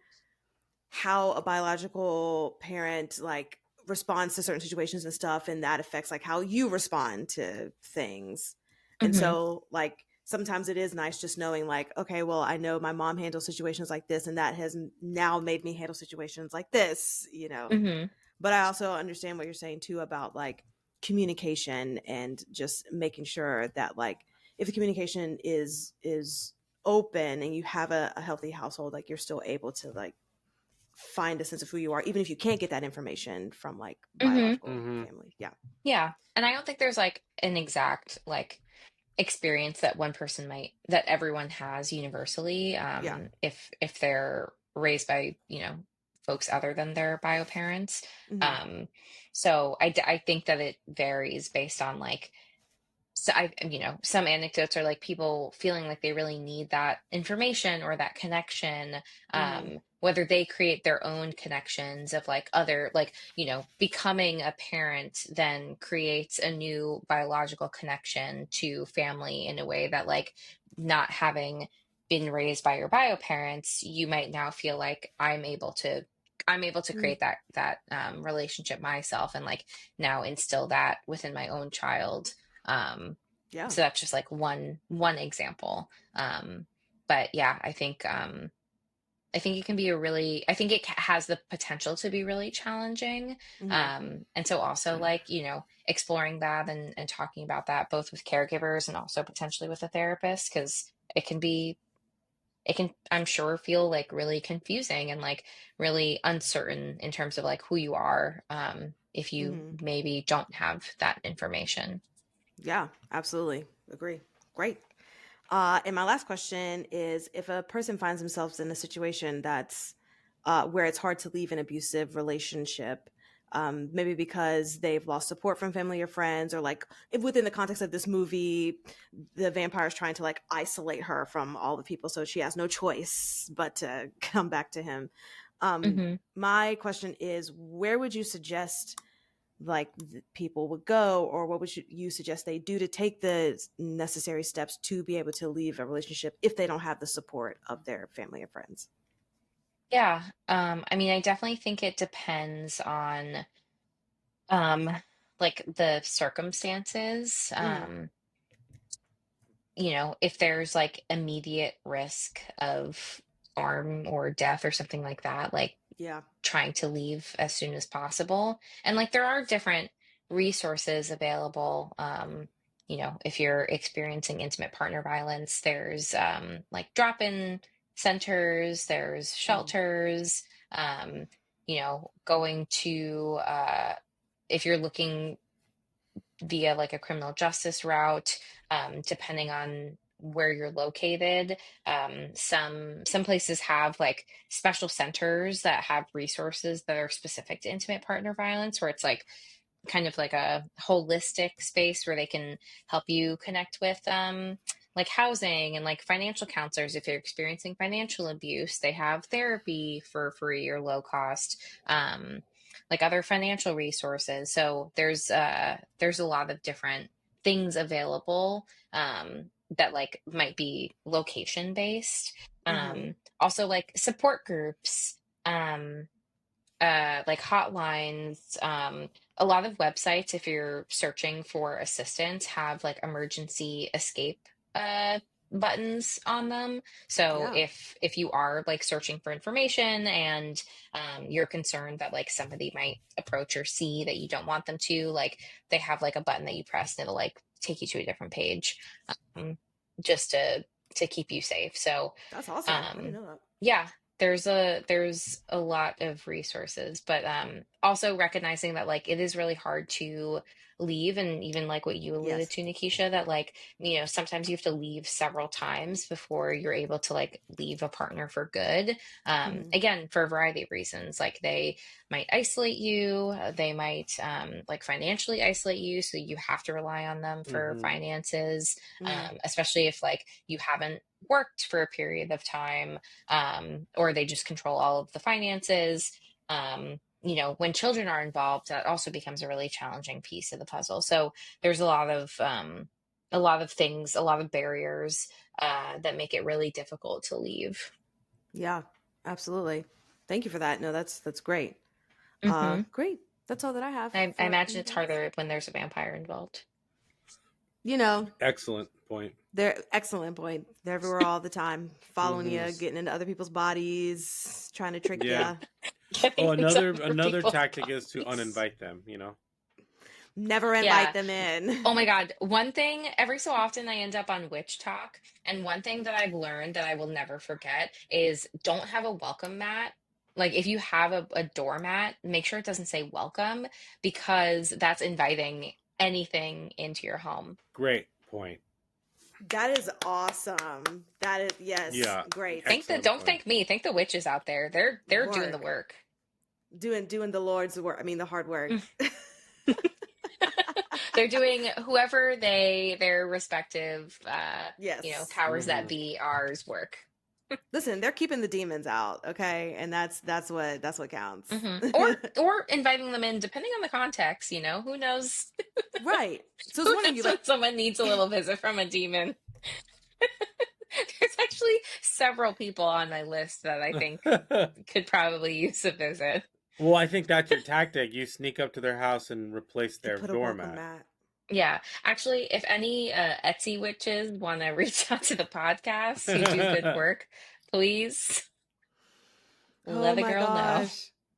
how a biological parent like responds to certain situations and stuff, and that affects like how you respond to things. And Mm-hmm. so like sometimes it is nice just knowing like, okay, well, I know my mom handles situations like this, and that has now made me handle situations like this, Mm-hmm. But I also understand what you're saying too about like communication and just making sure that like if the communication is open and you have a healthy household, like you're still able to like find a sense of who you are, even if you can't get that information from like biological family. Yeah. And I don't think there's like an exact like experience that that everyone has universally, if they're raised by, folks other than their bio parents. So I think that it varies based on like, so some anecdotes are like people feeling like they really need that information or that connection, whether they create their own connections of like other, like, becoming a parent then creates a new biological connection to family in a way that like not having been raised by your bio parents, you might now feel like I'm able to create that relationship myself and like now instill that within my own child. So that's just like one example. But yeah, I think it can be I think it has the potential to be really challenging. And so also like, exploring that and talking about that both with caregivers and also potentially with a therapist, because it can, I'm sure, feel like really confusing and like really uncertain in terms of like who you are, if you maybe don't have that information. Yeah, absolutely. Agree. Great. And my last question is, if a person finds themselves in a situation that's where it's hard to leave an abusive relationship, maybe because they've lost support from family or friends, or like if within the context of this movie, the vampire is trying to like isolate her from all the people, so she has no choice but to come back to him. My question is, where would you suggest like people would go, or what would you suggest they do to take the necessary steps to be able to leave a relationship if they don't have the support of their family or friends? Yeah. I mean, I definitely think it depends on like the circumstances. If there's like immediate risk of harm or death or something like that, like trying to leave as soon as possible. And like there are different resources available. If you're experiencing intimate partner violence, there's like drop-in centers, there's shelters, going to if you're looking via like a criminal justice route, depending on where you're located. Some places have like special centers that have resources that are specific to intimate partner violence, where it's like kind of like a holistic space where they can help you connect with like housing and like financial counselors. If you're experiencing financial abuse, they have therapy for free or low cost, like other financial resources. So there's a lot of different things available, that like might be location based. Also like support groups, like hotlines. A lot of websites, if you're searching for assistance, have like emergency escape buttons on them. So if you are like searching for information and you're concerned that like somebody might approach or see that you don't want them to, like they have like a button that you press and it'll like take you to a different page, just to keep you safe. So that's awesome. I didn't know that. Yeah, there's a lot of resources, but also recognizing that like it is really hard to leave, and even like what you alluded Yes. to, Nikisha, that like, you know, sometimes you have to leave several times before you're able to like leave a partner for good. Again, for a variety of reasons, like they might isolate you, they might like financially isolate you, so you have to rely on them for finances, especially if like you haven't worked for a period of time, or they just control all of the finances. You know, when children are involved, that also becomes a really challenging piece of the puzzle. So there's a lot of things, a lot of barriers that make it really difficult to leave. Yeah, absolutely. Thank you for that. No, that's great. Great. That's all that I have. I for imagine it's advice. harder when there's a vampire involved. You know, Excellent point. they're excellent point. They're everywhere all the time, following you, getting into other people's bodies, trying to trick Yeah. you. Oh, another tactic is to uninvite them, you know. Never invite them in. Oh my God. One thing, every so often I end up on Witch Talk. And one thing that I've learned that I will never forget is don't have a welcome mat. Like if you have a doormat, make sure it doesn't say welcome, because that's inviting anything into your home. Great point. That is awesome. That is, yes. Yeah. Great. Don't thank me. Thank the witches out there. They're doing the work. Doing the Lord's work. I mean, the hard work. They're doing whoever their respective yes, you know, powers that be ours work. Listen, they're keeping the demons out, okay, and that's what counts. Or inviting them in, depending on the context. You know, who knows? Right. So it's one of you, like, someone needs a little visit from a demon. There's actually several people on my list that I think could probably use a visit. Well, I think that's your tactic. You sneak up to their house and replace their doormat. Yeah. Actually, if any Etsy witches want to reach out to the podcast who do good work, please let a girl know.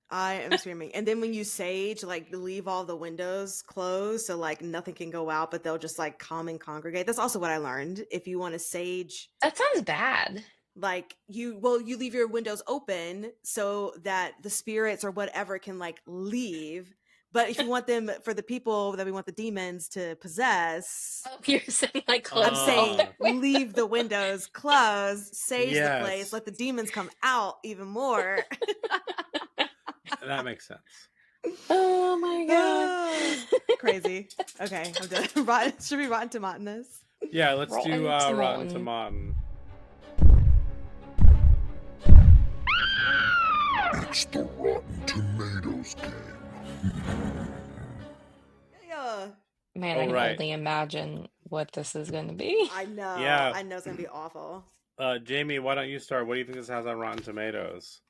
I am screaming. And then when you sage, like, leave all the windows closed so like nothing can go out, but they'll just like come and congregate. That's also what I learned. If you want to sage, that sounds bad. Like you leave your windows open so that the spirits or whatever can like leave. But if you want them, for the people that we want the demons to possess, you're saying like I'm saying leave the windows closed, sage the place, let the demons come out even more. That makes sense. Oh my God. Crazy. Okay, I'm done. Should we Rotten Tomatin this? Yeah, let's do Rotten Tomatin. It's the Rotten Tomatoes game. Yeah. Man, I can only imagine what this is going to be. I know. Yeah. I know it's going to be awful. Jamie, why don't you start? What do you think this has on Rotten Tomatoes?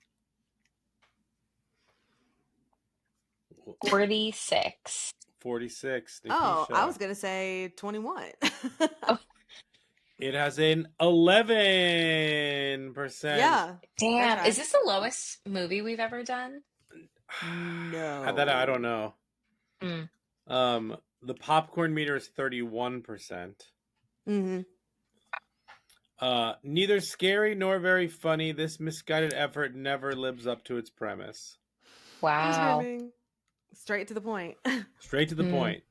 46. 46. Nikisha. Oh, I was going to say 21. It has an 11%. Yeah. Damn. Okay. Is this the lowest movie we've ever done? No. I don't know. The popcorn meter is 31%. Neither scary nor very funny, this misguided effort never lives up to its premise. Wow. Straight to the point. Straight to the point.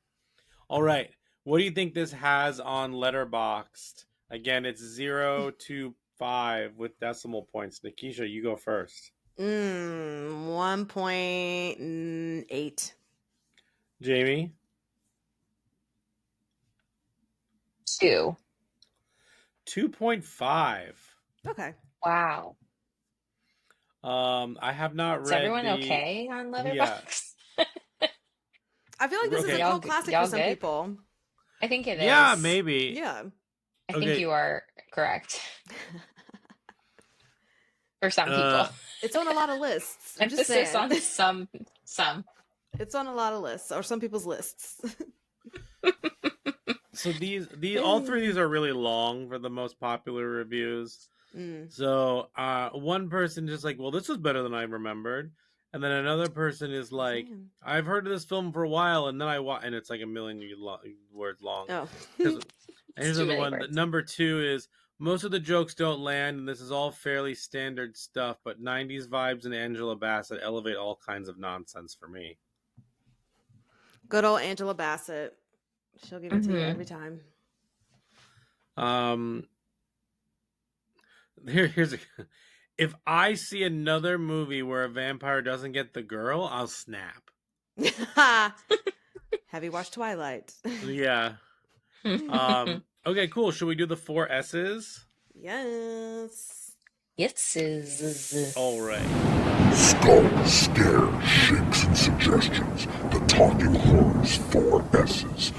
All right. What do you think this has on Letterboxd? Again, it's 0 to 5 with decimal points. Nikisha, you go first. 1.8. Jamie? 2. 2.5. Okay. Wow. I have not read. Is everyone okay on Letterboxd? Yeah. I feel like this is a cult classic for some people. I think it is. Yeah, maybe. Yeah. I think you are correct. For some people. It's on a lot of lists. I'm just Emphasis saying. on some. It's on a lot of lists, or some people's lists. So these all three of these are really long for the most popular reviews. So one person just like, well, this was better than I remembered. And then another person is like, I've heard of this film for a while, and then and it's like a million words long. Oh. And here's the one. Number 2 is, most of the jokes don't land, and this is all fairly standard stuff, but 90s vibes and Angela Bassett elevate all kinds of nonsense for me. Good old Angela Bassett. She'll give it to you every time. Here's a... If I see another movie where a vampire doesn't get the girl, I'll snap. Have you watched Twilight? Yeah. Okay, cool. Should we do the 4 S's? Yes. Yes. All right. Skull, scare, shakes, and suggestions. The Talking Horrors 4 S's.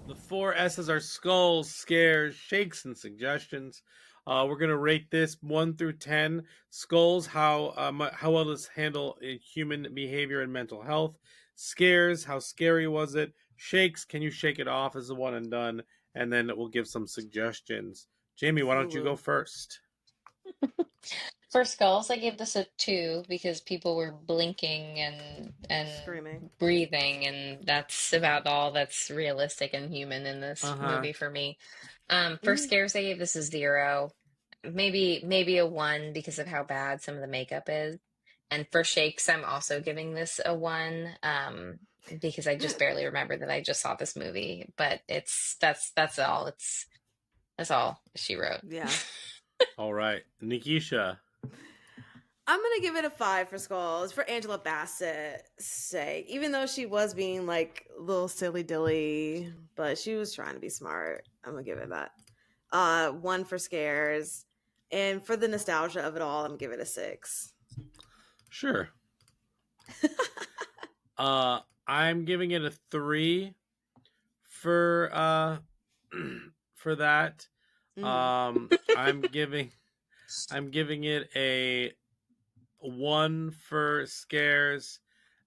The 4 S's are skulls, scares, shakes, and suggestions. We're gonna rate this 1 through 10. Skulls, how well does handle human behavior and mental health. Scares, how scary was it? Shakes, can you shake it off as a one and done? And then we'll give some suggestions. Jamie, why don't you go first? For skulls, I gave this a 2 because people were blinking and screaming, breathing, and that's about all that's realistic and human in this movie for me. For scares, I gave this a 0, maybe a 1 because of how bad some of the makeup is. And for shakes, I'm also giving this a 1 because I just barely remember that I just saw this movie. But that's all. That's all she wrote. Yeah. All right, Nikisha. I'm gonna give it a 5 for skulls for Angela Bassett's sake. Even though she was being like a little silly dilly, but she was trying to be smart. I'm gonna give it that. 1 for scares, and for the nostalgia of it all, I'm gonna give it a 6. Sure. I'm giving it a 3 for that. I'm giving it a 1 for scares,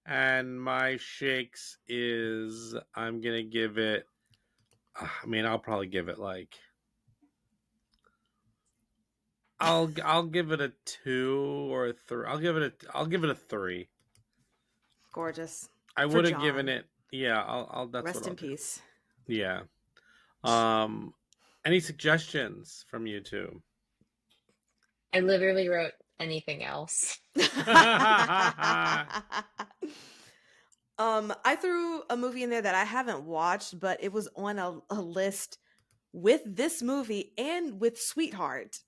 and my shakes is I'm gonna give it. I'll probably give it like. I'll give it a 2 or a 3. I'll give it a 3. Gorgeous. I would have given it. Yeah, I'll. That's rest what I'll in do. peace. Yeah. Any suggestions from you two? I literally wrote anything else. I threw a movie in there that I haven't watched, but it was on a list with this movie and with Sweetheart.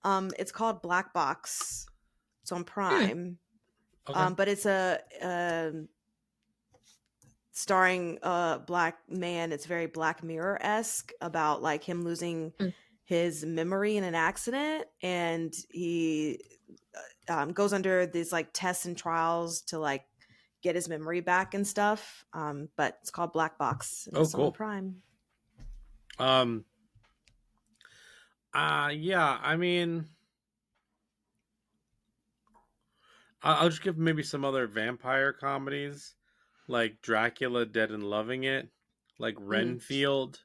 It's called Black Box. It's on Prime. Okay. But it's starring a black man. It's very Black Mirror-esque about like him losing his memory in an accident, and he goes under these like tests and trials to like get his memory back and stuff. But it's called Black Box. It's cool. on Prime. Yeah, I mean, I'll just give maybe some other vampire comedies like Dracula Dead and Loving It, like Renfield.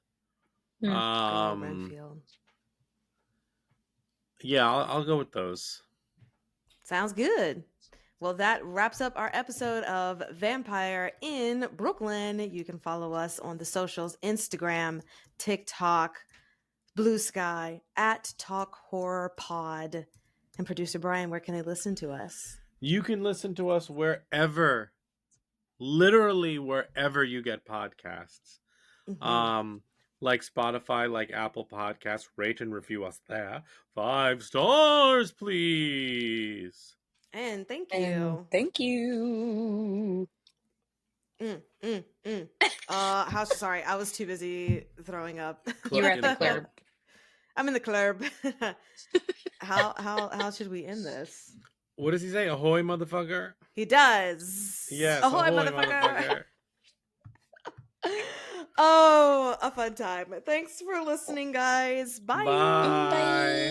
Renfield. Yeah, I'll go with those. Sounds good. Well, that wraps up our episode of Vampire in Brooklyn. You can follow us on the socials, Instagram, TikTok, Blue Sky, at Talk Horror Pod. And producer Brian, where can they listen to us? You can listen to us wherever, literally wherever you get podcasts. Like Spotify, like Apple Podcasts. Rate and review us there. 5 stars, please. And thank you. Thank you. Sorry, I was too busy throwing up. You were at the club. I'm in the club. How should we end this? What does he say? Ahoy, motherfucker? He does. Yes. Ahoy, motherfucker. Oh, a fun time. Thanks for listening, guys. Bye. Bye.